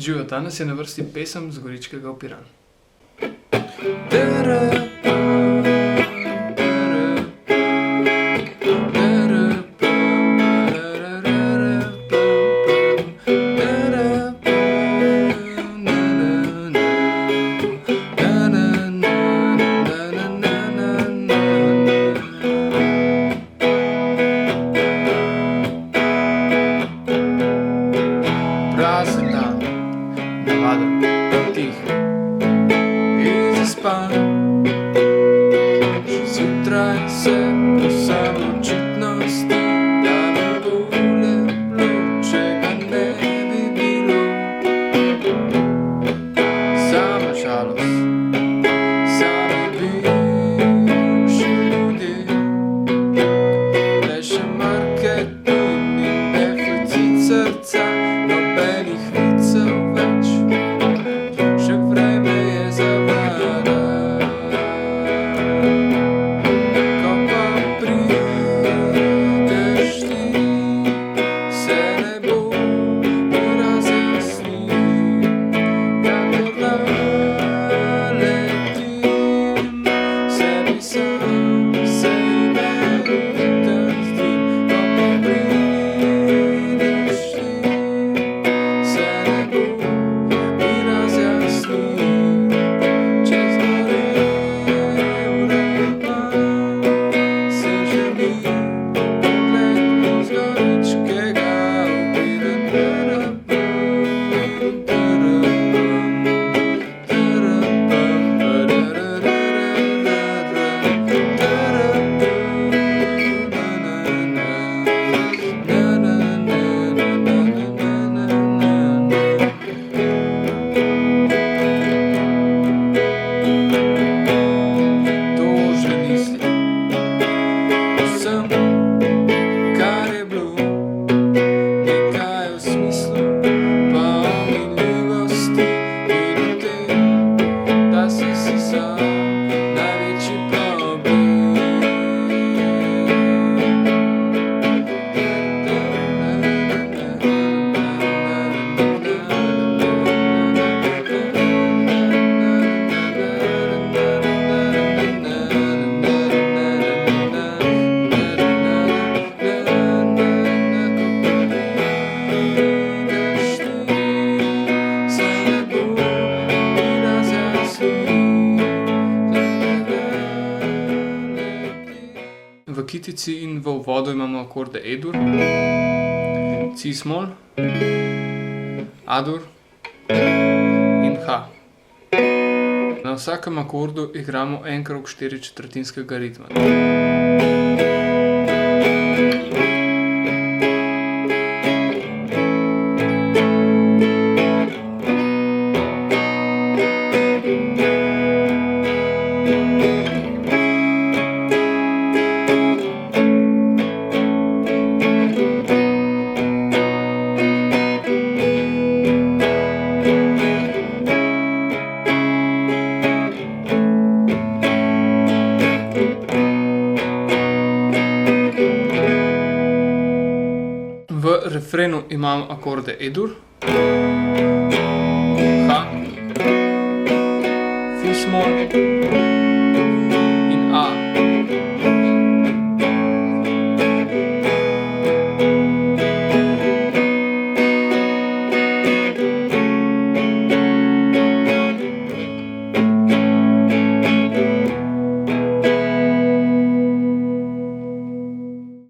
Živijo, danes je na vrsti pesem z Goričkega v Piran. Prazen dan, navaden, tih in zaspan. Še zjutraj se povsem očitno zdi, da bi bolje bilo, če ga ne bi bilo. Sama žalost, sami bivši ljudje, le še marketing in deficit srca. Nobenih vicev več, še vreme je zavada. Ko pa prideš ti, se nebo razjasni. Kakor naletim, sebi sam se imenujem zdim. Ko pa prideš ti, V kitici in v uvodu imamo akorde E-dur, C-smol, A-dur in H. Na vsakem akordu igramo en krog 4/4 ritma. V refrenu imam akorde E-dur, H, Fi-smol in A.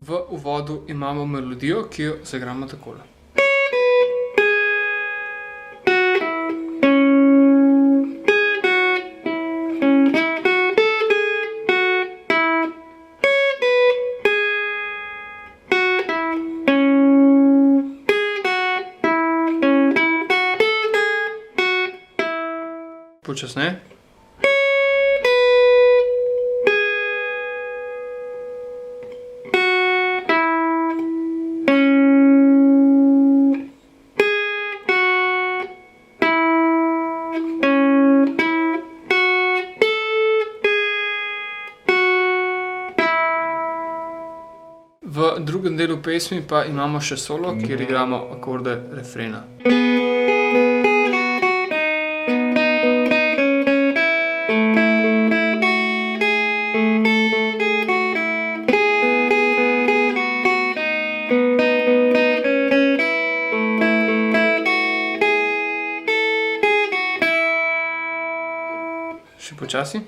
V uvodu imamo melodijo, ki jo zaigramo takole. Počasneje. V drugem delu pesmi pa imamo še solo, kjer igramo akorde refrena. časi.